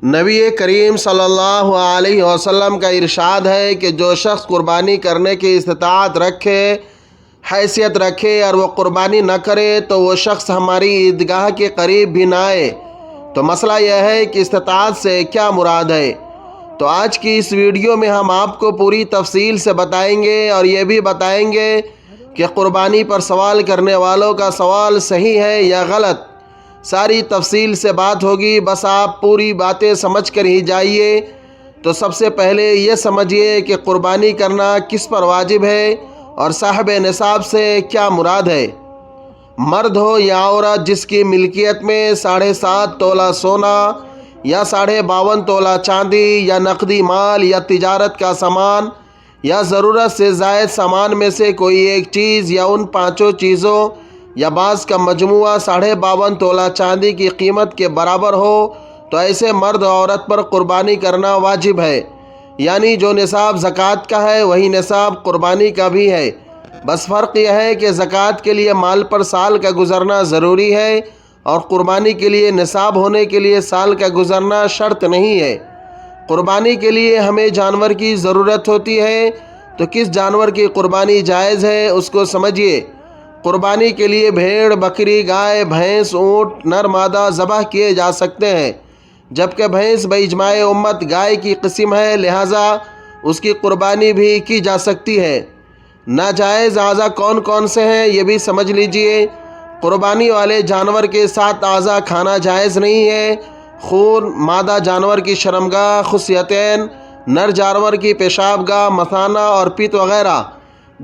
نبی کریم صلی اللہ علیہ وسلم کا ارشاد ہے کہ جو شخص قربانی کرنے کی استطاعت رکھے، حیثیت رکھے اور وہ قربانی نہ کرے تو وہ شخص ہماری عیدگاہ کے قریب بھی نہ آئے۔ تو مسئلہ یہ ہے کہ استطاعت سے کیا مراد ہے؟ تو آج کی اس ویڈیو میں ہم آپ کو پوری تفصیل سے بتائیں گے اور یہ بھی بتائیں گے کہ قربانی پر سوال کرنے والوں کا سوال صحیح ہے یا غلط۔ ساری تفصیل سے بات ہوگی، بس آپ پوری باتیں سمجھ کر ہی جائیے۔ تو سب سے پہلے یہ سمجھیے کہ قربانی کرنا کس پر واجب ہے اور صاحب نصاب سے کیا مراد ہے۔ مرد ہو یا عورت جس کی ملکیت میں 7.5 تولہ سونا یا 52.5 تولہ چاندی یا نقدی مال یا تجارت کا سامان یا ضرورت سے زائد سامان میں سے کوئی ایک چیز یا ان 5 چیزوں یا بعض کا مجموعہ 52.5 تولہ چاندی کی قیمت کے برابر ہو تو ایسے مرد و عورت پر قربانی کرنا واجب ہے۔ یعنی جو نصاب زکوٰۃ کا ہے وہی نصاب قربانی کا بھی ہے، بس فرق یہ ہے کہ زکوٰۃ کے لیے مال پر سال کا گزرنا ضروری ہے اور قربانی کے لیے نصاب ہونے کے لیے سال کا گزرنا شرط نہیں ہے۔ قربانی کے لیے ہمیں جانور کی ضرورت ہوتی ہے، تو کس جانور کی قربانی جائز ہے اس کو سمجھیے۔ قربانی کے لیے بھیڑ، بکری، گائے، بھینس، اونٹ نر مادہ ذبح کیے جا سکتے ہیں، جبکہ بھینس باجماع امت گائے کی قسم ہے، لہٰذا اس کی قربانی بھی کی جا سکتی ہے۔ ناجائز اعضاء کون کون سے ہیں یہ بھی سمجھ لیجئے۔ قربانی والے جانور کے 7 اعضاء کھانا جائز نہیں ہے: خون، مادہ جانور کی شرمگاہ، خصیتین، نر جانور کی پیشاب گاہ، مثانہ اور پت وغیرہ۔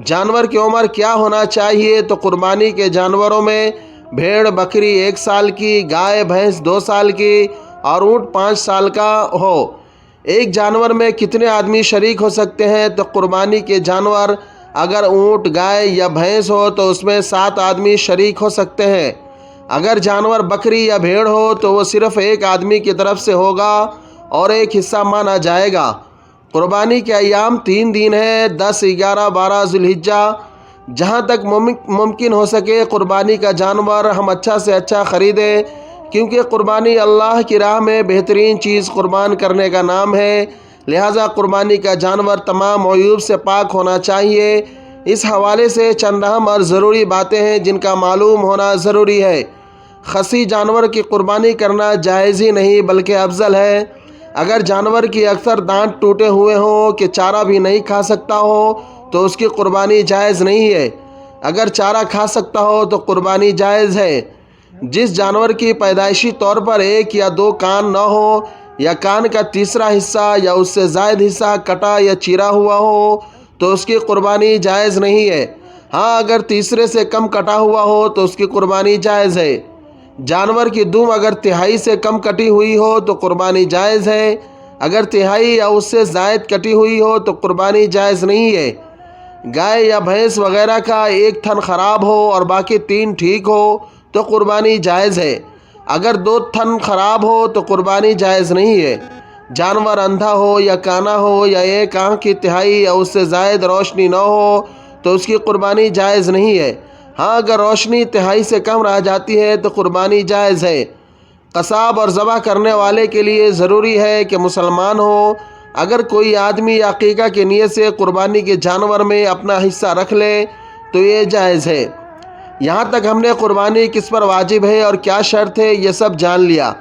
جانور کی عمر کیا ہونا چاہیے؟ تو قربانی کے جانوروں میں بھیڑ بکری 1 سال کی، گائے بھینس 2 سال کی اور اونٹ 5 سال کا ہو۔ ایک جانور میں کتنے آدمی شریک ہو سکتے ہیں؟ تو قربانی کے جانور اگر اونٹ، گائے یا بھینس ہو تو اس میں 7 آدمی شریک ہو سکتے ہیں۔ اگر جانور بکری یا بھیڑ ہو تو وہ صرف ایک آدمی کی طرف سے ہوگا اور ایک حصہ مانا جائے گا۔ قربانی کے ایام 3 دن ہیں: 10، 11، 12 ذو الحجہ۔ جہاں تک ممکن ہو سکے قربانی کا جانور ہم اچھا سے اچھا خریدیں، کیونکہ قربانی اللہ کی راہ میں بہترین چیز قربان کرنے کا نام ہے، لہٰذا قربانی کا جانور تمام عیوب سے پاک ہونا چاہیے۔ اس حوالے سے چند اہم اور ضروری باتیں ہیں جن کا معلوم ہونا ضروری ہے۔ خصی جانور کی قربانی کرنا جائز ہی نہیں بلکہ افضل ہے۔ اگر جانور کی اکثر دانت ٹوٹے ہوئے ہوں کہ چارہ بھی نہیں کھا سکتا ہو تو اس کی قربانی جائز نہیں ہے۔ اگر چارہ کھا سکتا ہو تو قربانی جائز ہے۔ جس جانور کی پیدائشی طور پر 1 یا 2 کان نہ ہو یا کان کا تیسرا حصہ یا اس سے زائد حصہ کٹا یا چیرا ہوا ہو تو اس کی قربانی جائز نہیں ہے۔ ہاں اگر تیسرے سے کم کٹا ہوا ہو تو اس کی قربانی جائز ہے۔ جانور کی دم اگر تہائی سے کم کٹی ہوئی ہو تو قربانی جائز ہے، اگر تہائی یا اس سے زائد کٹی ہوئی ہو تو قربانی جائز نہیں ہے۔ گائے یا بھینس وغیرہ کا 1 تھن خراب ہو اور باقی 3 ٹھیک ہو تو قربانی جائز ہے، اگر 2 تھن خراب ہو تو قربانی جائز نہیں ہے۔ جانور اندھا ہو یا کانا ہو یا 1 آنکھ کی تہائی یا اس سے زائد روشنی نہ ہو تو اس کی قربانی جائز نہیں ہے۔ ہاں اگر روشنی تہائی سے کم رہ جاتی ہے تو قربانی جائز ہے۔ قصاب اور ذبح کرنے والے کے لیے ضروری ہے کہ مسلمان ہو۔ اگر کوئی آدمی عقیقہ کی نیت سے قربانی کے جانور میں اپنا حصہ رکھ لے تو یہ جائز ہے۔ یہاں تک ہم نے قربانی کس پر واجب ہے اور کیا شرط ہے یہ سب جان لیا۔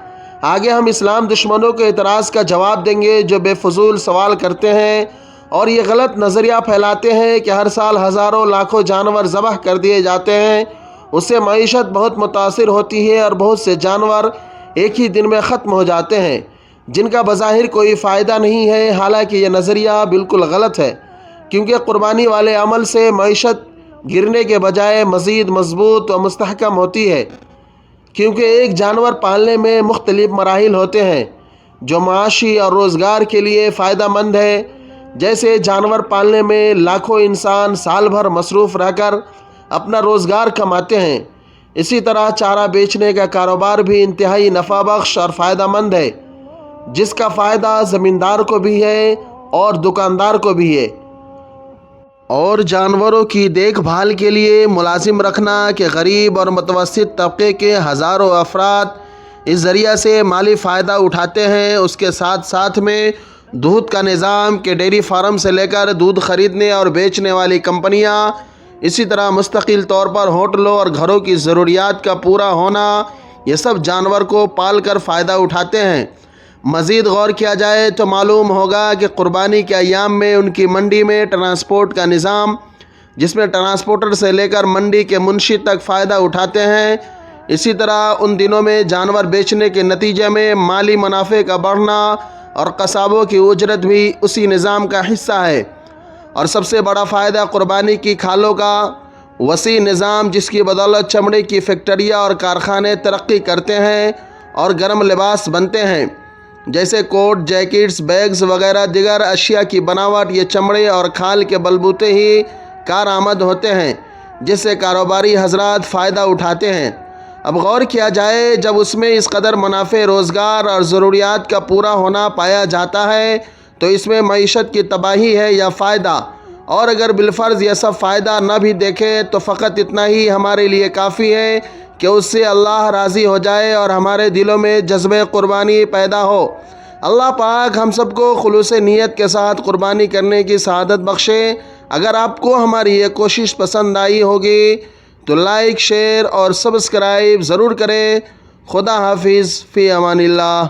آگے ہم اسلام دشمنوں کے اعتراض کا جواب دیں گے جو بے فضول سوال کرتے ہیں اور یہ غلط نظریہ پھیلاتے ہیں کہ ہر سال ہزاروں لاکھوں جانور ذبح کر دیے جاتے ہیں، اس سے معیشت بہت متاثر ہوتی ہے اور بہت سے جانور ایک ہی دن میں ختم ہو جاتے ہیں جن کا بظاہر کوئی فائدہ نہیں ہے۔ حالانکہ یہ نظریہ بالکل غلط ہے، کیونکہ قربانی والے عمل سے معیشت گرنے کے بجائے مزید مضبوط و مستحکم ہوتی ہے، کیونکہ ایک جانور پالنے میں مختلف مراحل ہوتے ہیں جو معاشی اور روزگار کے لیے فائدہ مند ہے۔ جیسے جانور پالنے میں لاکھوں انسان سال بھر مصروف رہ کر اپنا روزگار کماتے ہیں، اسی طرح چارہ بیچنے کا کاروبار بھی انتہائی نفع بخش اور فائدہ مند ہے، جس کا فائدہ زمیندار کو بھی ہے اور دکاندار کو بھی ہے۔ اور جانوروں کی دیکھ بھال کے لیے ملازم رکھنا کہ غریب اور متوسط طبقے کے ہزاروں افراد اس ذریعہ سے مالی فائدہ اٹھاتے ہیں۔ اس کے ساتھ ساتھ میں دودھ کا نظام کہ ڈیری فارم سے لے کر دودھ خریدنے اور بیچنے والی کمپنیاں، اسی طرح مستقل طور پر ہوٹلوں اور گھروں کی ضروریات کا پورا ہونا، یہ سب جانور کو پال کر فائدہ اٹھاتے ہیں۔ مزید غور کیا جائے تو معلوم ہوگا کہ قربانی کے ایام میں ان کی منڈی میں ٹرانسپورٹ کا نظام، جس میں ٹرانسپورٹر سے لے کر منڈی کے منشی تک فائدہ اٹھاتے ہیں۔ اسی طرح ان دنوں میں جانور بیچنے کے نتیجے میں مالی منافع کا بڑھنا اور قصابوں کی اجرت بھی اسی نظام کا حصہ ہے۔ اور سب سے بڑا فائدہ قربانی کی کھالوں کا وسیع نظام، جس کی بدولت چمڑے کی فیکٹریاں اور کارخانے ترقی کرتے ہیں اور گرم لباس بنتے ہیں، جیسے کوٹ، جیکٹس، بیگز وغیرہ دیگر اشیاء کی بناوٹ یہ چمڑے اور کھال کے بلبوتے ہی کارآمد ہوتے ہیں، جس سے کاروباری حضرات فائدہ اٹھاتے ہیں۔ اب غور کیا جائے، جب اس میں اس قدر منافع، روزگار اور ضروریات کا پورا ہونا پایا جاتا ہے تو اس میں معیشت کی تباہی ہے یا فائدہ؟ اور اگر بالفرض یہ سب فائدہ نہ بھی دیکھے تو فقط اتنا ہی ہمارے لیے کافی ہے کہ اس سے اللہ راضی ہو جائے اور ہمارے دلوں میں جذبہ قربانی پیدا ہو۔ اللہ پاک ہم سب کو خلوص نیت کے ساتھ قربانی کرنے کی سعادت بخشے۔ اگر آپ کو ہماری یہ کوشش پسند آئی ہوگی تو لائک، شیئر اور سبسکرائب ضرور کریں۔ خدا حافظ، فی امان اللہ۔